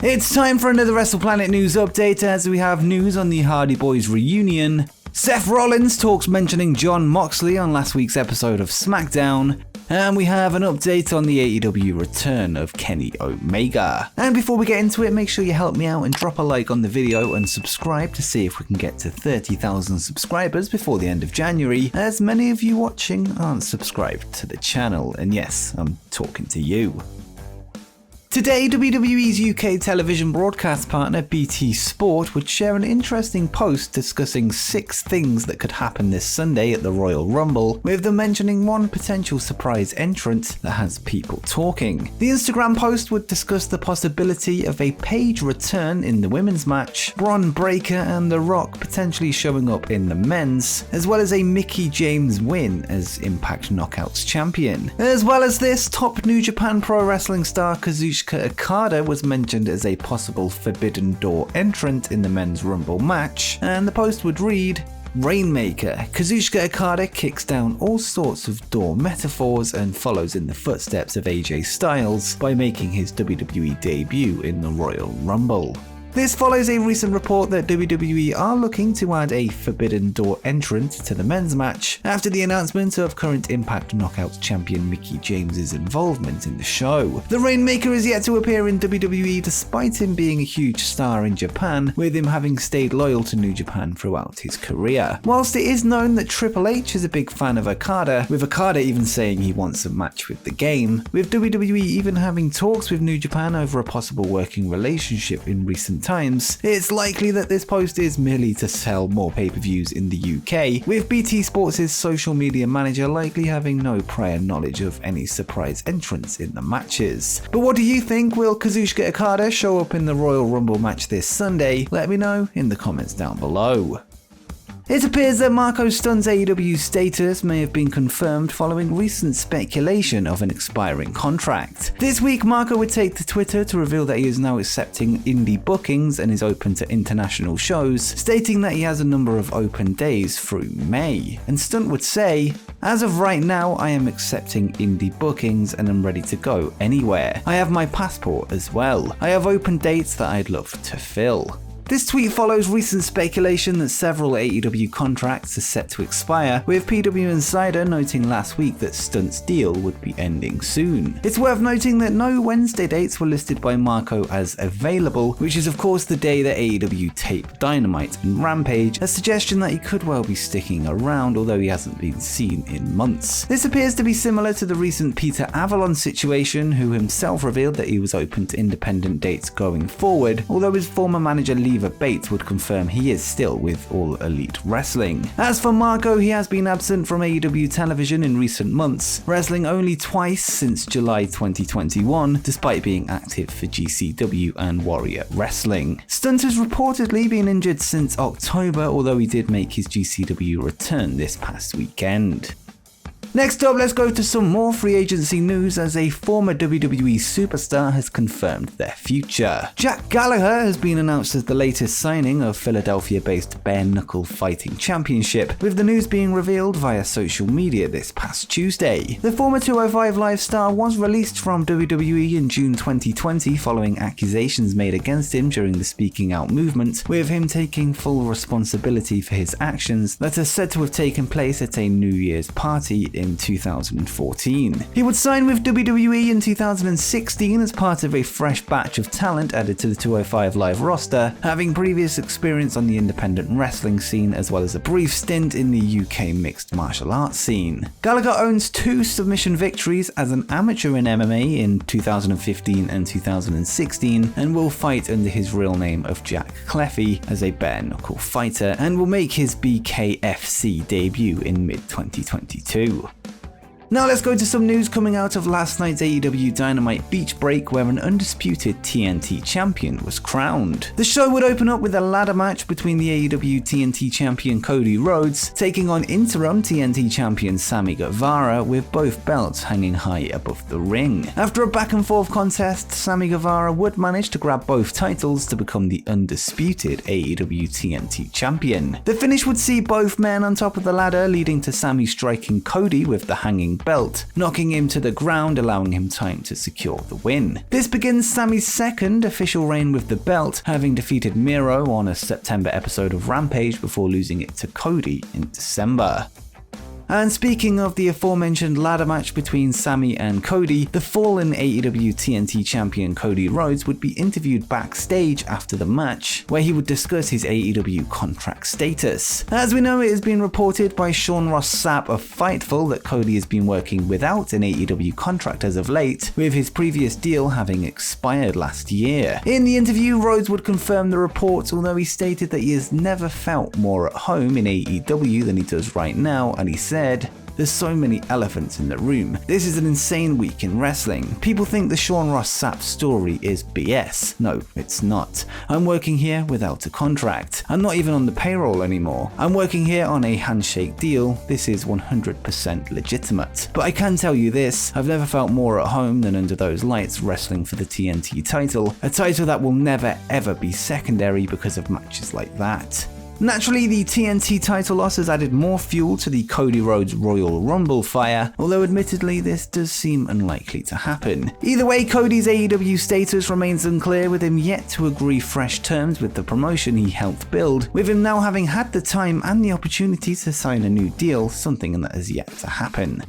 It's time for another WrestlePlanet news update as we have news on the Hardy Boys reunion. Seth Rollins talks mentioning Jon Moxley on last week's episode of SmackDown. And we have an update on the AEW return of Kenny Omega. And before we get into it, make sure you help me out and drop a like on the video and subscribe to see if we can get to 30,000 subscribers before the end of January, as many of you watching aren't subscribed to the channel. And yes, I'm talking to you. Today, WWE's UK television broadcast partner BT Sport would share an interesting post discussing 6 things that could happen this Sunday at the Royal Rumble, with them mentioning one potential surprise entrant that has people talking. The Instagram post would discuss the possibility of a Paige return in the women's match, Bron Breakker and The Rock potentially showing up in the men's, as well as a Mickie James win as Impact Knockouts champion. As well as this, top New Japan Pro Wrestling star Kazuchika Okada was mentioned as a possible Forbidden Door entrant in the men's Rumble match, and the post would read, Rainmaker. Kazuchika Okada kicks down all sorts of door metaphors and follows in the footsteps of AJ Styles by making his WWE debut in the Royal Rumble. This follows a recent report that WWE are looking to add a Forbidden Door entrant to the men's match after the announcement of current Impact Knockouts champion Mickie James' involvement in the show. The Rainmaker is yet to appear in WWE despite him being a huge star in Japan, with him having stayed loyal to New Japan throughout his career. Whilst it is known that Triple H is a big fan of Okada, with Okada even saying he wants a match with the game, with WWE even having talks with New Japan over a possible working relationship in recent times, it's likely that this post is merely to sell more pay-per-views in the UK, with BT Sports' social media manager likely having no prior knowledge of any surprise entrants in the matches. But what do you think? Will Kazuchika Okada show up in the Royal Rumble match this Sunday? Let me know in the comments down below. It appears that Marko Stunt's AEW status may have been confirmed following recent speculation of an expiring contract. This week, Marko would take to Twitter to reveal that he is now accepting indie bookings and is open to international shows, stating that he has a number of open days through May. And Stunt would say, as of right now, I am accepting indie bookings and I'm ready to go anywhere. I have my passport as well. I have open dates that I'd love to fill. This tweet follows recent speculation that several AEW contracts are set to expire, with PW Insider noting last week that Stunt's deal would be ending soon. It's worth noting that no Wednesday dates were listed by Marko as available, which is of course the day that AEW taped Dynamite and Rampage, a suggestion that he could well be sticking around, although he hasn't been seen in months. This appears to be similar to the recent Peter Avalon situation, who himself revealed that he was open to independent dates going forward, although his former manager Lever Bates would confirm he is still with All Elite Wrestling. As for Marko, he has been absent from AEW television in recent months, wrestling only twice since July 2021, despite being active for GCW and Warrior Wrestling. Stunt has reportedly been injured since October, although he did make his GCW return this past weekend. Next up, let's go to some more free agency news as a former WWE superstar has confirmed their future. Jack Gallagher has been announced as the latest signing of Philadelphia-based Bare Knuckle Fighting Championship, with the news being revealed via social media this past Tuesday. The former 205 Live star was released from WWE in June 2020 following accusations made against him during the Speaking Out movement, with him taking full responsibility for his actions that are said to have taken place at a New Year's party in 2014. He would sign with WWE in 2016 as part of a fresh batch of talent added to the 205 Live roster, having previous experience on the independent wrestling scene as well as a brief stint in the UK mixed martial arts scene. Gallagher owns 2 submission victories as an amateur in MMA in 2015 and 2016 and will fight under his real name of Jack Cleffy as a bare knuckle fighter and will make his BKFC debut in mid-2022. Now let's go to some news coming out of last night's AEW Dynamite Beach Break, where an undisputed TNT champion was crowned. The show would open up with a ladder match between the AEW TNT champion Cody Rhodes taking on interim TNT champion Sammy Guevara, with both belts hanging high above the ring. After a back and forth contest, Sammy Guevara would manage to grab both titles to become the undisputed AEW TNT champion. The finish would see both men on top of the ladder, leading to Sammy striking Cody with the hanging belt, knocking him to the ground, allowing him time to secure the win. This begins Sami's second official reign with the belt, having defeated Miro on a September episode of Rampage before losing it to Cody in December. And speaking of the aforementioned ladder match between Sami and Cody, the fallen AEW TNT champion Cody Rhodes would be interviewed backstage after the match, where he would discuss his AEW contract status. As we know, it has been reported by Sean Ross Sapp of Fightful that Cody has been working without an AEW contract as of late, with his previous deal having expired last year. In the interview, Rhodes would confirm the report, although he stated that he has never felt more at home in AEW than he does right now, and he said, "There's so many elephants in the room. This is an insane week in wrestling. People think the Sean Ross Sapp story is BS. No, it's not. I'm working here without a contract. I'm not even on the payroll anymore. I'm working here on a handshake deal. This is 100% legitimate. But I can tell you this, I've never felt more at home than under those lights wrestling for the TNT title, a title that will never ever be secondary because of matches like that." Naturally, the TNT title loss has added more fuel to the Cody Rhodes Royal Rumble fire, although admittedly this does seem unlikely to happen. Either way, Cody's AEW status remains unclear, with him yet to agree fresh terms with the promotion he helped build, with him now having had the time and the opportunity to sign a new deal, something that has yet to happen.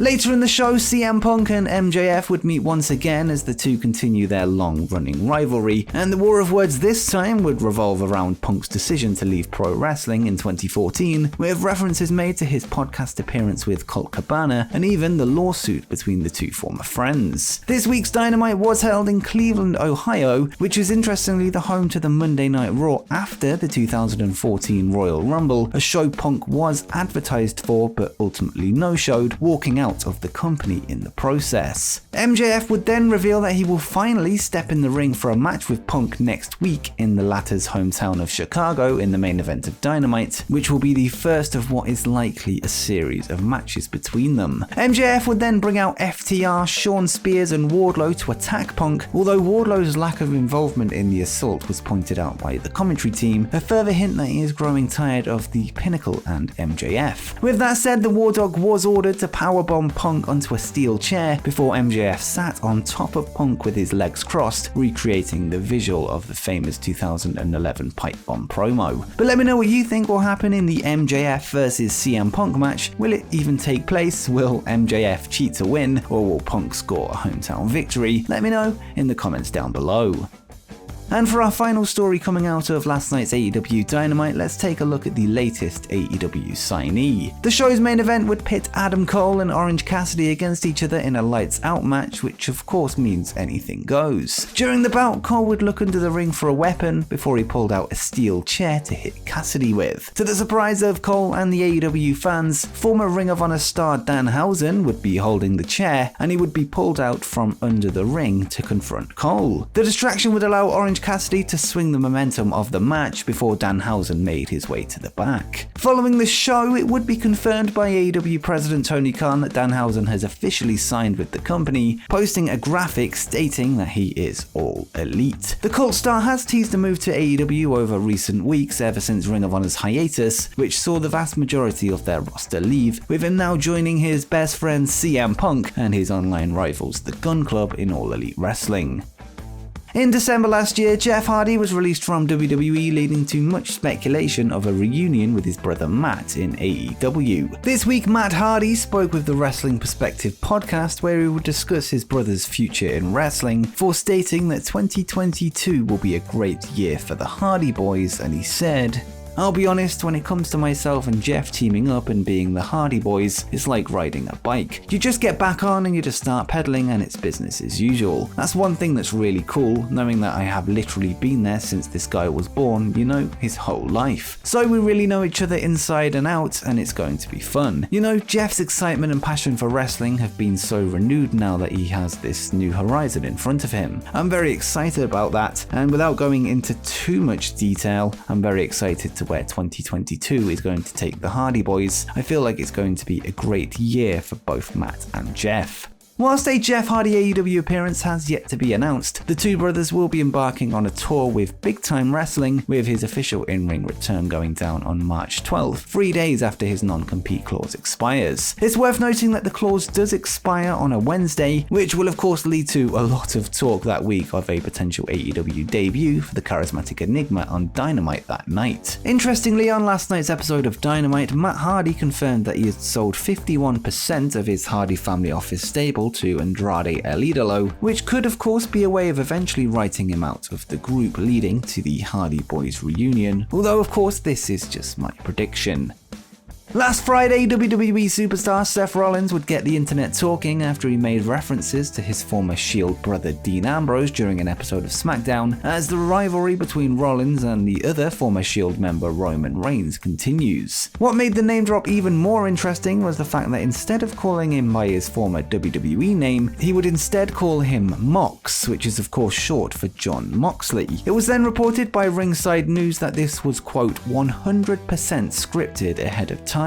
Later in the show, CM Punk and MJF would meet once again as the two continue their long-running rivalry, and the war of words this time would revolve around Punk's decision to leave pro wrestling in 2014, with references made to his podcast appearance with Colt Cabana and even the lawsuit between the two former friends. This week's Dynamite was held in Cleveland, Ohio, which is interestingly the home to the Monday Night Raw after the 2014 Royal Rumble, a show Punk was advertised for but ultimately no-showed, walking out of the company in the process. MJF would then reveal that he will finally step in the ring for a match with Punk next week in the latter's hometown of Chicago in the main event of Dynamite, which will be the first of what is likely a series of matches between them. MJF would then bring out FTR, Shawn Spears and Wardlow to attack Punk, although Wardlow's lack of involvement in the assault was pointed out by the commentary team, a further hint that he is growing tired of the Pinnacle and MJF. With that said, the War Dog was ordered to powerbomb Punk onto a steel chair before MJF sat on top of Punk with his legs crossed, recreating the visual of the famous 2011 pipe bomb promo. But let me know what you think will happen in the MJF versus CM Punk match. Will it even take place? Will MJF cheat to win, or will Punk score a hometown victory? Let me know in the comments down below. And for our final story coming out of last night's AEW Dynamite, let's take a look at the latest AEW signee. The show's main event would pit Adam Cole and Orange Cassidy against each other in a lights out match, which of course means anything goes. During the bout, Cole would look under the ring for a weapon before he pulled out a steel chair to hit Cassidy with. To the surprise of Cole and the AEW fans, former Ring of Honor star Danhausen would be holding the chair, and he would be pulled out from under the ring to confront Cole. The distraction would allow Orange Cassidy to swing the momentum of the match before Danhausen made his way to the back. Following the show, it would be confirmed by AEW President Tony Khan that Danhausen has officially signed with the company, posting a graphic stating that he is all elite. The Cult star has teased a move to AEW over recent weeks ever since Ring of Honor's hiatus, which saw the vast majority of their roster leave, with him now joining his best friend CM Punk and his online rivals the Gun Club in All Elite Wrestling. In December last year, Jeff Hardy was released from WWE, leading to much speculation of a reunion with his brother Matt in AEW. This week, Matt Hardy spoke with the Wrestling Perspective podcast, where he would discuss his brother's future in wrestling, for stating that 2022 will be a great year for the Hardy Boys, and he said, "I'll be honest, when it comes to myself and Jeff teaming up and being the Hardy Boys, it's like riding a bike. You just get back on and you just start pedaling and it's business as usual. That's one thing that's really cool, knowing that I have literally been there since this guy was born, you know, his whole life. So we really know each other inside and out, and it's going to be fun. You know, Jeff's excitement and passion for wrestling have been so renewed now that he has this new horizon in front of him. I'm very excited about that, and without going into too much detail, I'm very excited to where 2022 is going to take the Hardy Boys. I feel like it's going to be a great year for both Matt and Jeff." Whilst a Jeff Hardy AEW appearance has yet to be announced, the two brothers will be embarking on a tour with Big Time Wrestling, with his official in-ring return going down on March 12th, 3 days after his non-compete clause expires. It's worth noting that the clause does expire on a Wednesday, which will of course lead to a lot of talk that week of a potential AEW debut for the charismatic Enigma on Dynamite that night. Interestingly, on last night's episode of Dynamite, Matt Hardy confirmed that he had sold 51% of his Hardy family office stable to Andrade El Idolo, which could of course be a way of eventually writing him out of the group, leading to the Hardy Boys reunion, although of course this is just my prediction. Last Friday, WWE superstar Seth Rollins would get the internet talking after he made references to his former Shield brother Dean Ambrose during an episode of SmackDown, as the rivalry between Rollins and the other former Shield member Roman Reigns continues. What made the name drop even more interesting was the fact that instead of calling him by his former WWE name, he would instead call him Mox, which is of course short for Jon Moxley. It was then reported by Ringside News that this was quote 100% scripted ahead of time.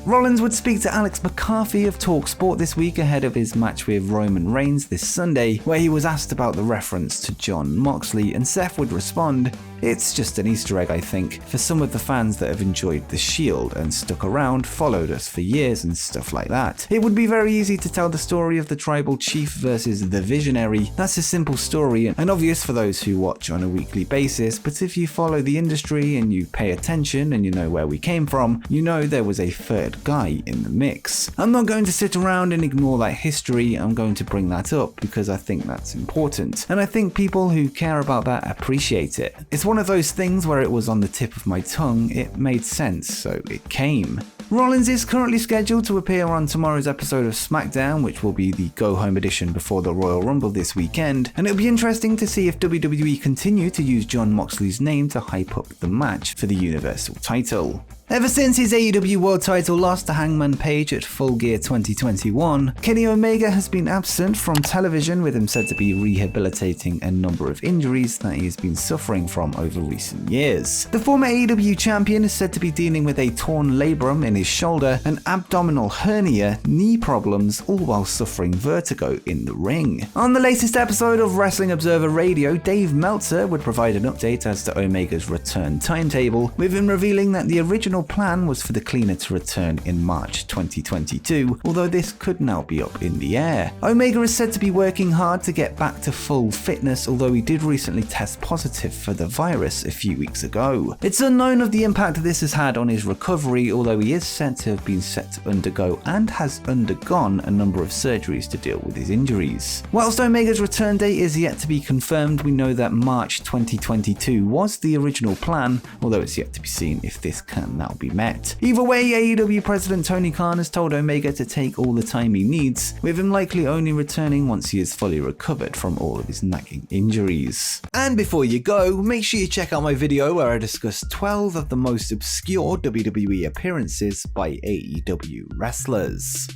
Rollins would speak to Alex McCarthy of TalkSport this week ahead of his match with Roman Reigns this Sunday, where he was asked about the reference to Jon Moxley, and Seth would respond, "It's just an Easter egg, I think, for some of the fans that have enjoyed the Shield and stuck around, followed us for years and stuff like that. It would be very easy to tell the story of the tribal chief versus the visionary. That's a simple story and obvious for those who watch on a weekly basis, but if you follow the industry and you pay attention and you know where we came from, you know there was a third guy in the mix. I'm not going to sit around and ignore that history, I'm going to bring that up because I think that's important, and I think people who care about that appreciate it. It's one of those things where it was on the tip of my tongue, it made sense, so it came." Rollins is currently scheduled to appear on tomorrow's episode of SmackDown, which will be the go-home edition before the Royal Rumble this weekend, and it'll be interesting to see if WWE continue to use Jon Moxley's name to hype up the match for the Universal title. Ever since his AEW World title loss to Hangman Page at Full Gear 2021, Kenny Omega has been absent from television, with him said to be rehabilitating a number of injuries that he has been suffering from over recent years. The former AEW champion is said to be dealing with a torn labrum in his shoulder, an abdominal hernia, knee problems, all while suffering vertigo in the ring. On the latest episode of Wrestling Observer Radio, Dave Meltzer would provide an update as to Omega's return timetable, with him revealing that the original plan was for the cleaner to return in March 2022, although this could now be up in the air. Omega is said to be working hard to get back to full fitness, although he did recently test positive for the virus a few weeks ago. It's unknown of the impact this has had on his recovery, although he is said to have been set to undergo and has undergone a number of surgeries to deal with his injuries. Whilst Omega's return date is yet to be confirmed, we know that March 2022 was the original plan, although it's yet to be seen if this can now be met. Either way, AEW President Tony Khan has told Omega to take all the time he needs, with him likely only returning once he is fully recovered from all of his nagging injuries. And before you go, make sure you check out my video where I discuss 12 of the most obscure WWE appearances by AEW wrestlers.